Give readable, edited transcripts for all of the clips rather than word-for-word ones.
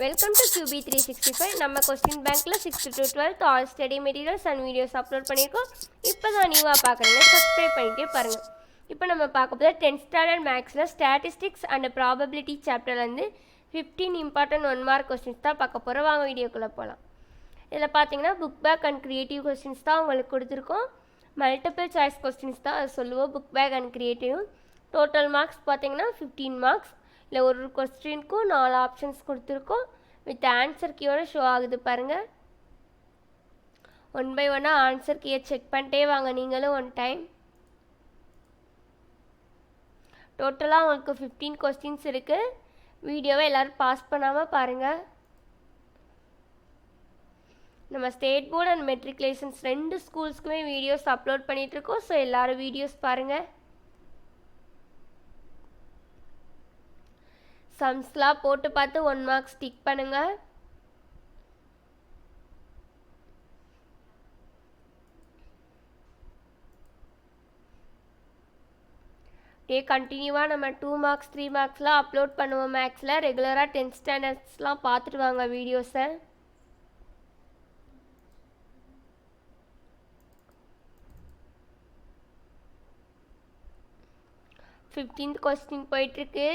Welcome to QB365. நம்ம question பேங்க்கில் 6th to 12th all study materials and videos upload பண்ணியிருக்கோம். இப்போ தான் நியூவாக பார்க்குறீங்க, சப்ஸ்கிரைப் பண்ணிகிட்டே பாருங்கள். இப்போ நம்ம பார்க்க போது 10th ஸ்டாண்டர்ட் மேக்ஸில் ஸ்டாட்டிஸ்டிக்ஸ் அண்ட் ப்ராபபிலிட்டி சாப்டர்லேருந்து 15 இம்பார்ட்டன்ட் 1 மார்க் கொஸ்டின்ஸ் தான் பார்க்க போகிறோம். வாங்க வீடியோக்குள்ளே போகலாம். இதில் பார்த்தீங்கன்னா book back and creative questions தான் உங்களுக்கு கொடுத்துருக்கோம். மல்டிபிள் சாய்ஸ் கொஸ்டின்ஸ் தான் அது சொல்லுவோம். Book back and creative total marks பார்த்தீங்கன்னா 15 மார்க்ஸ். இல்லை ஒரு கொஸ்டினுக்கும் 4 ஆப்ஷன்ஸ் கொடுத்துருக்கோம். வித் ஆன்சர் கீயோட ஷோ ஆகுது பாருங்கள். 1 by 1 ஆன்சர் கீயை செக் பண்ணிட்டே வாங்க நீங்களும் ஒன் டைம். டோட்டலாக உங்களுக்கு 15 கொஸ்டின்ஸ் இருக்குது. வீடியோவை எல்லோரும் பாஸ் பண்ணாமல் பாருங்கள். நம்ம ஸ்டேட் போர்டு அண்ட் மெட்ரிகுலேஷன்ஸ் 2 ஸ்கூல்ஸ்க்குமே வீடியோஸ் அப்லோட் பண்ணிகிட்ருக்கோம். ஸோ எல்லோரும் வீடியோஸ் பாருங்கள். சம்ஸ்லாம் போட்டு பார்த்து 1 மார்க்ஸ் டிக் பண்ணுங்கள். அப்படியே கண்டினியூவாக நம்ம 2 மார்க்ஸ் 3 மார்க்ஸ்லாம் அப்லோட் பண்ணுவோம். மேக்ஸில் ரெகுலராக 10th ஸ்டாண்டர்ட்ஸ்லாம் பார்த்துட்டு வாங்க வீடியோஸை. ஃபிஃப்டீன்த் கொஸ்டின் போயிட்டுருக்கு.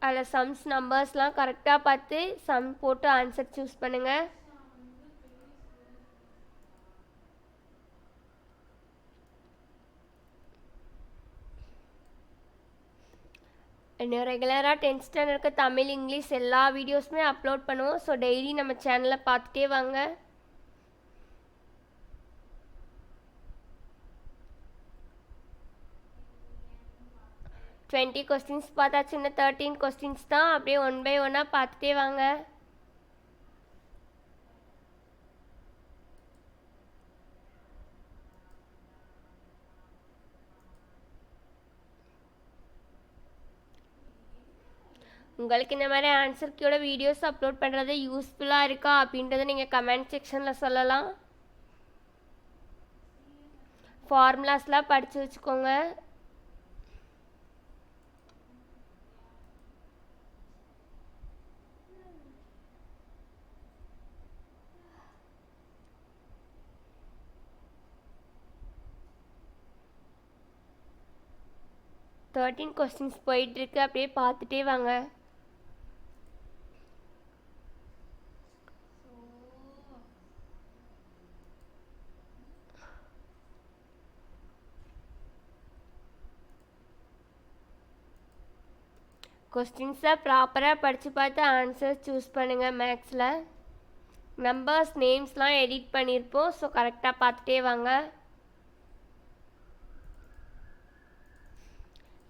அதில் சம்ஸ் நம்பர்ஸ்லாம் கரெக்டாக பார்த்து சம் போட்டு ஆன்சர் சூஸ் பண்ணுங்கள். இன்னும் ரெகுலராக 10th ஸ்டாண்டர்டுக்கு தமிழ் இங்கிலீஷ் எல்லா வீடியோஸுமே அப்லோட் பண்ணுவோம். ஸோ டெய்லி நம்ம சேனலை பார்த்துட்டே வாங்க. டுவெண்ட்டி கொஸ்டின்ஸ் பார்த்தாச்சு. இன்னும் 13 கொஸ்டின்ஸ் தான். அப்படியே 1 by 1 பார்த்துட்டே வாங்க. உங்களுக்கு இந்த மாதிரி ஆன்சர் கீயோட வீடியோஸ் அப்லோட் பண்ணுறது யூஸ்ஃபுல்லாக இருக்கா அப்படின்றத நீங்கள் கமெண்ட் செக்ஷனில் சொல்லலாம். ஃபார்முலாஸ்லாம் படித்து வச்சுக்கோங்க. தேர்ட்டீன் கொஸ்டின்ஸ் போயிட்டுருக்கு. அப்படியே பார்த்துட்டே வாங்க. கொஸ்டின்ஸை ப்ராப்பராக படித்து பார்த்து ஆன்சர் சூஸ் பண்ணுங்கள். மேக்ஸில் நம்பர்ஸ் நேம்ஸ்லாம் எடிட் பண்ணியிருப்போம். ஸோ கரெக்டாக பார்த்துட்டே வாங்க.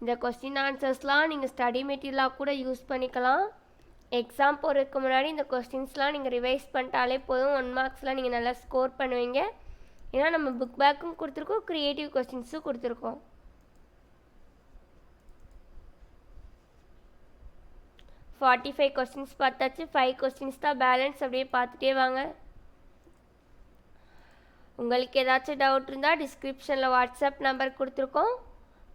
இந்த கொஸ்டின் ஆன்சர்ஸ்லாம் நீங்கள் ஸ்டடி மெட்டீரியலாக கூட யூஸ் பண்ணிக்கலாம். எக்ஸாம் போகிறதுக்கு முன்னாடி இந்த கொஸ்டின்ஸ்லாம் நீங்கள் ரிவைஸ் பண்ணிட்டாலே போதும். 1 மார்க்ஸில் நீங்கள் நல்லா ஸ்கோர் பண்ணுவீங்க. ஏன்னா நம்ம புக் பேக்கும் கொடுத்துருக்கோம், க்ரியேட்டிவ் கொஸ்டின்ஸும் கொடுத்துருக்கோம். ஃபார்ட்டி 45 கொஸ்டின்ஸ் பார்த்தாச்சு. 5 கொஸ்டின்ஸ் தான் பேலன்ஸ். அப்படியே பார்த்துட்டே வாங்க. உங்களுக்கு ஏதாச்சும் டவுட் இருந்தால் டிஸ்கிரிப்ஷனில் வாட்ஸ்அப் நம்பர் கொடுத்துருக்கோம்.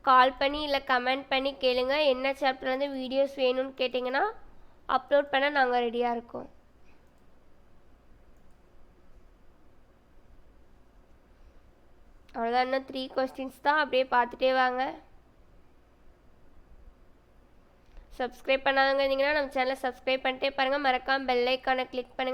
கால் பண்ணி இல்லை கமெண்ட் பண்ணி கேளுங்க. என்ன சாப்டர்லேருந்து வீடியோஸ் வேணும்னு கேட்டிங்கன்னா அப்லோட் பண்ண நாங்கள் ரெடியாக இருக்கோம். அவ்வளோதான். இன்னும் 3 கொஸ்டின்ஸ் தான். அப்படியே பார்த்துட்டே வாங்க. சப்ஸ்கிரைப் பண்ணாதவங்க இருந்தீங்கன்னா நம்ம சேனலை சப்ஸ்கிரைப் பண்ணிட்டே பாருங்கள். மறக்காமல் பெல் ஐக்கானை கிளிக் பண்ணுங்கள்.